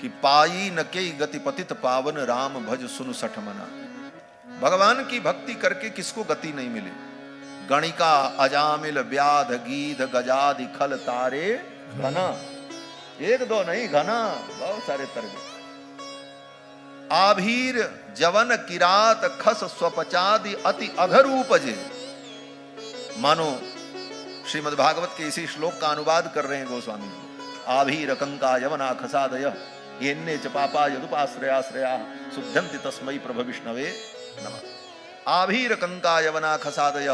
कि पाई न के गति पतित पावन राम भज सुन सठ मना। भगवान की भक्ति करके किसको गति नहीं मिले। गणिका अजामिल व्याध गीध गजादि खल तारे घना, एक दो नहीं घना, बहुत सारे तर गए। आभीर जवन किरात खस स्वपचादि अति अघर उपजे। मानो श्रीमद् भागवत के इसी श्लोक का अनुवाद कर रहे हैं गोस्वामी जी। आभीर कंका यवना खसादय येन्ने च पापा यदुपाश्रयाश्रया शुद्धंति तस्मै प्रभ विष्णवे नमः। आभीर कंका यवना खसादय,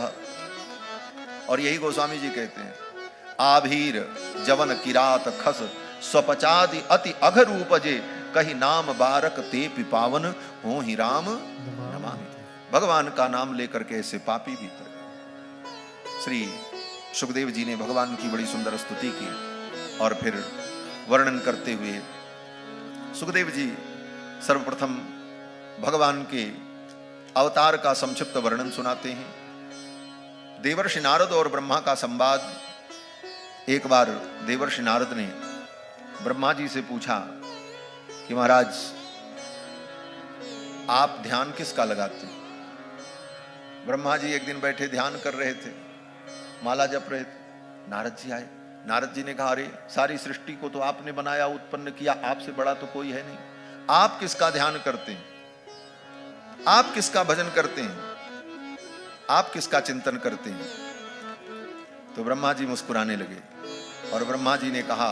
और यही गोस्वामी जी कहते हैं आभीर जवन किरात खस स्वपचादि अति अघर उपजे कही नाम बारक ते पिपावन हो ही राम नमामि। भगवान का नाम लेकर के ऐसे पापी भी तर। श्री सुखदेव जी ने भगवान की बड़ी सुंदर स्तुति की और फिर वर्णन करते हुए सुखदेव जी सर्वप्रथम भगवान के अवतार का संक्षिप्त वर्णन सुनाते हैं। देवर्षि नारद और ब्रह्मा का संवाद। एक बार देवर्षि नारद ने ब्रह्मा जी से पूछा कि महाराज आप ध्यान किसका लगाते हैं। ब्रह्मा जी एक दिन बैठे ध्यान कर रहे थे, माला जप रहे थे। नारद जी आए। नारद जी ने कहा अरे सारी सृष्टि को तो आपने बनाया उत्पन्न किया, आपसे बड़ा तो कोई है नहीं, आप किसका ध्यान करते हैं, आप किसका भजन करते हैं, आप किसका चिंतन करते हैं। तो ब्रह्मा जी मुस्कुराने लगे और ब्रह्मा जी ने कहा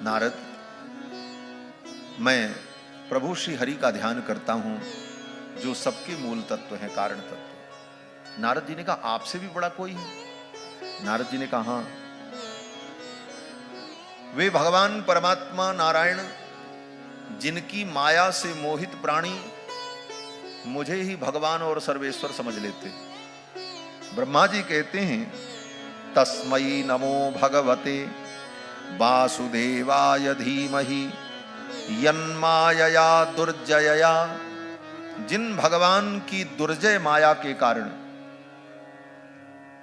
नारद मैं प्रभु श्री हरि का ध्यान करता हूं जो सबके मूल तत्व है, कारण तत्व। नारद जी ने कहा आपसे भी बड़ा कोई है। नारद जी ने कहा हां, वे भगवान परमात्मा नारायण जिनकी माया से मोहित प्राणी मुझे ही भगवान और सर्वेश्वर समझ लेते। ब्रह्मा जी कहते हैं तस्मै नमो भगवते वासुदेवाय धीमहि यन्मायया दुर्जयया। जिन भगवान की दुर्जय माया के कारण,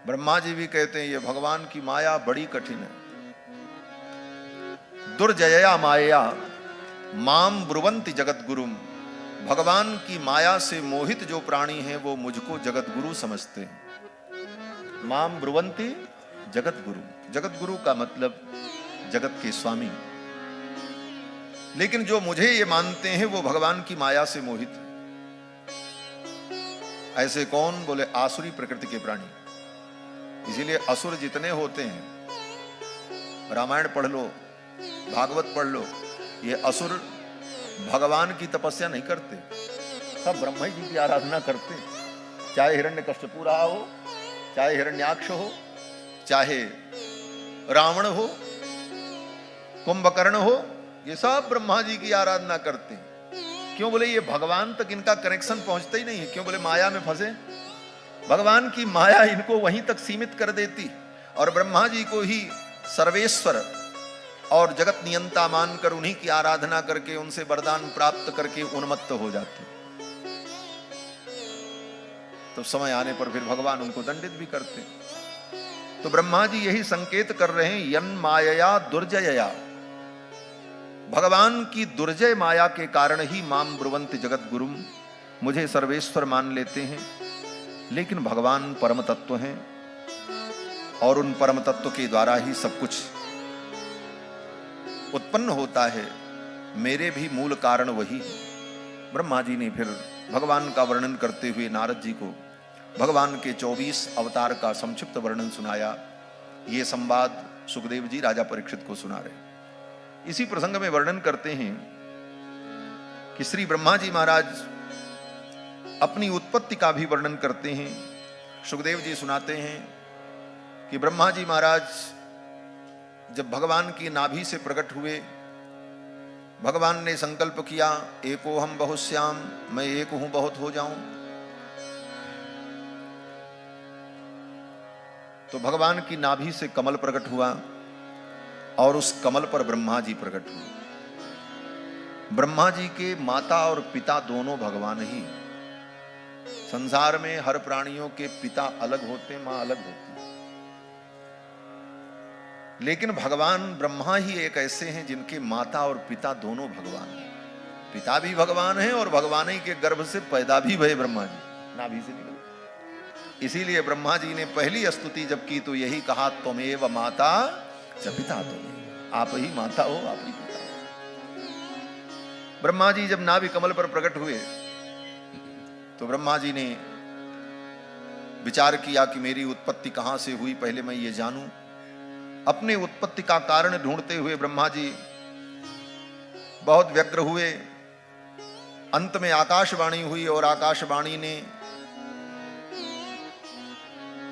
ब्रह्मा जी भी कहते हैं ये भगवान की माया बड़ी कठिन है। दुर्जयया माया माम ब्रुवंति जगत गुरुम। भगवान की माया से मोहित जो प्राणी हैं वो मुझको जगत गुरु समझते हैं। माम ब्रुवंति जगत गुरु। जगत गुरु का मतलब जगत के स्वामी। लेकिन जो मुझे ये मानते हैं वो भगवान की माया से मोहित है। ऐसे कौन? बोले आसुरी प्रकृति के प्राणी। इसीलिए असुर जितने होते हैं, रामायण पढ़ लो, भागवत पढ़ लो, ये असुर भगवान की तपस्या नहीं करते, सब ब्रह्मा जी की आराधना करते। चाहे हिरण्यकश्यपु रहा हो, चाहे हिरण्याक्ष हो, चाहे रावण हो, कुंभकर्ण हो, ये सब ब्रह्मा जी की आराधना करते हैं। क्यों? बोले ये भगवान तक इनका कनेक्शन पहुंचता ही नहीं है। क्यों? बोले माया में फंसे। भगवान की माया इनको वहीं तक सीमित कर देती और ब्रह्मा जी को ही सर्वेश्वर और जगत नियंता मानकर उन्हीं की आराधना करके उनसे वरदान प्राप्त करके उन्मत्त हो जाते। तो समय आने पर फिर भगवान उनको दंडित भी करते। तो ब्रह्मा जी यही संकेत कर रहे हैं यन मायया दुर्जयया। भगवान की दुर्जय माया के कारण ही माम ब्रुवंति जगत गुरुम, मुझे सर्वेश्वर मान लेते हैं। लेकिन भगवान परम तत्व हैं और उन परम तत्व के द्वारा ही सब कुछ उत्पन्न होता है। मेरे भी मूल कारण वही है। ब्रह्मा जी ने फिर भगवान का वर्णन करते हुए नारद जी को भगवान के 24 अवतार का संक्षिप्त वर्णन सुनाया। ये संवाद सुखदेव जी राजा परीक्षित को सुना रहे। इसी प्रसंग में वर्णन करते हैं कि श्री ब्रह्मा जी महाराज अपनी उत्पत्ति का भी वर्णन करते हैं। सुखदेव जी सुनाते हैं कि ब्रह्मा जी महाराज जब भगवान की नाभि से प्रकट हुए, भगवान ने संकल्प किया एको हम बहुश्याम, मैं एक हूं बहुत हो जाऊं। तो भगवान की नाभि से कमल प्रकट हुआ और उस कमल पर ब्रह्मा जी प्रकट हुए। ब्रह्मा जी के माता और पिता दोनों भगवान ही। संसार में हर प्राणियों के पिता अलग होते, मां अलग होती। लेकिन भगवान ब्रह्मा ही एक ऐसे हैं जिनके माता और पिता दोनों भगवान हैं। पिता भी भगवान है और भगवान ही के गर्भ से पैदा भी भय ब्रह्मा जी, नाभि से निकले। इसीलिए ब्रह्मा जी ने पहली स्तुति जब की तो यही कहा, त्वमेव माता च पिता त्वमेव, आप ही माता हो, आप ही पिता हो। ब्रह्मा जी जब नाभि कमल पर प्रकट हुए तो ब्रह्मा जी ने विचार किया कि मेरी उत्पत्ति कहां से हुई, पहले मैं ये जानूं। अपने उत्पत्ति का कारण ढूंढते हुए ब्रह्मा जी बहुत व्यग्र हुए। अंत में आकाशवाणी हुई और आकाशवाणी ने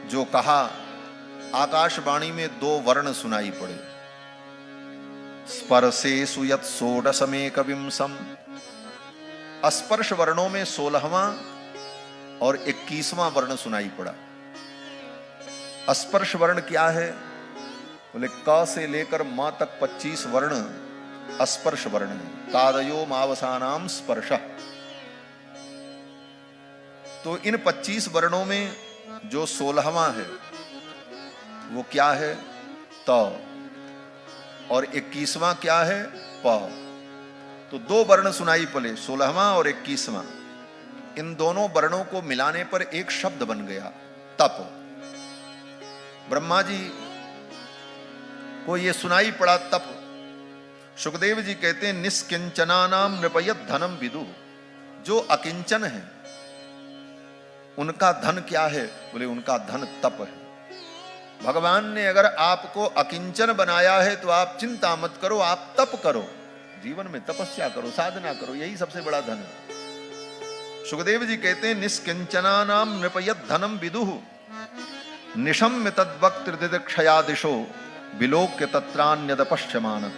जो कहा, आकाशवाणी में 2 वर्ण सुनाई पड़े, स्पर्शेषु यत् षोडशमेकविंशम्। स्पर्श वर्णों में 16वां और 21वां वर्ण सुनाई पड़ा। स्पर्श वर्ण क्या है? बोले क से लेकर म तक 25 वर्ण स्पर्श वर्ण है। तादयो मावसानाम स्पर्श। तो इन 25 वर्णों में जो 16वां है वो क्या है? त। और 21वां क्या है? प। तो 2 वर्ण सुनाई पड़े, 16वां और 21वां। इन दोनों वर्णों को मिलाने पर एक शब्द बन गया, तप। ब्रह्मा जी को ये सुनाई पड़ा तप। सुखदेव जी कहते हैं, निष्किंचनानाम नृपयत धनम विदु। जो अकिंचन है उनका धन क्या है? बोले उनका धन तप है। भगवान ने अगर आपको अकिंचन बनाया है तो आप चिंता मत करो, आप तप करो, जीवन में तपस्या करो, साधना करो, यही सबसे बड़ा धन है। सुखदेव जी कहते हैं, निष्किंचनानाम नृपयत धनम विदुः निशम्य तद्वक्त्रदिदक्षया दिशो विलोक्य तत्रान्यदपश्यमान।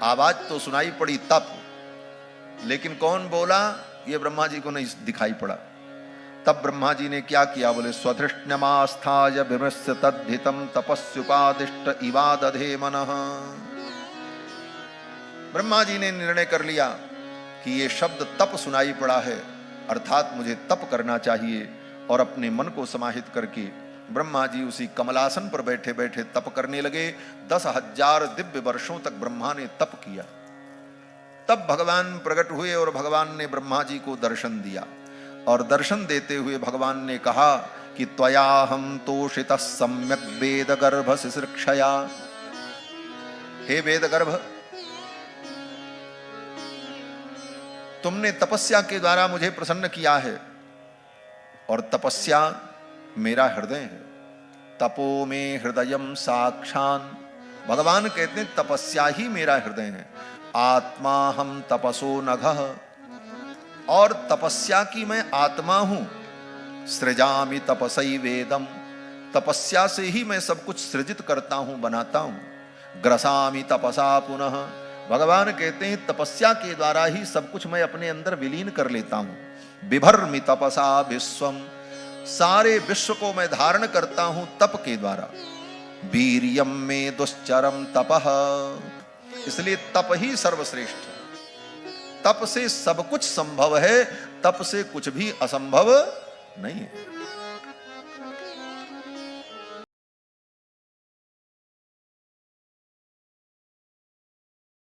आवाज तो सुनाई पड़ी तप, लेकिन कौन बोला ये ब्रह्मा जी को नहीं दिखाई पड़ा। तब ब्रह्मा जी ने क्या किया? बोले स्वधृष्ण्यमास्थाय विमृश्य तद्धितम तपस्युपादिष्ट इवा दधे मनः। ब्रह्मा जी ने निर्णय कर लिया कि ये शब्द तप सुनाई पड़ा है, अर्थात मुझे तप करना चाहिए। और अपने मन को समाहित करके ब्रह्मा जी उसी कमलासन पर बैठे बैठे तप करने लगे। 10,000 दिव्य वर्षों तक ब्रह्मा ने तप किया। तब भगवान प्रकट हुए और भगवान ने ब्रह्मा जी को दर्शन दिया। और दर्शन देते हुए भगवान ने कहा कि त्वयाहं तोषितः सम्यक् वेदगर्भ सिसृक्षया। हे वेदगर्भ, तुमने तपस्या के द्वारा मुझे प्रसन्न किया है और तपस्या मेरा हृदय है। तपो में हृदयम साक्षान। भगवान कहते हैं तपस्या ही मेरा हृदय है। आत्मा हम तपसो नघः। और तपस्या की मैं आत्मा हूं। सृजामि तपसै वेदम। तपस्या से ही मैं सब कुछ सृजित करता हूं, बनाता हूं। ग्रसामि तपसा पुनः। भगवान कहते हैं तपस्या के द्वारा ही सब कुछ मैं अपने अंदर विलीन कर लेता हूं। बिभर्मि तपसा विश्वम। सारे विश्व को मैं धारण करता हूं तप के द्वारा। वीर्यम में दुश्चरम तपः। इसलिए तप ही सर्वश्रेष्ठ है। तप से सब कुछ संभव है, तप से कुछ भी असंभव नहीं है।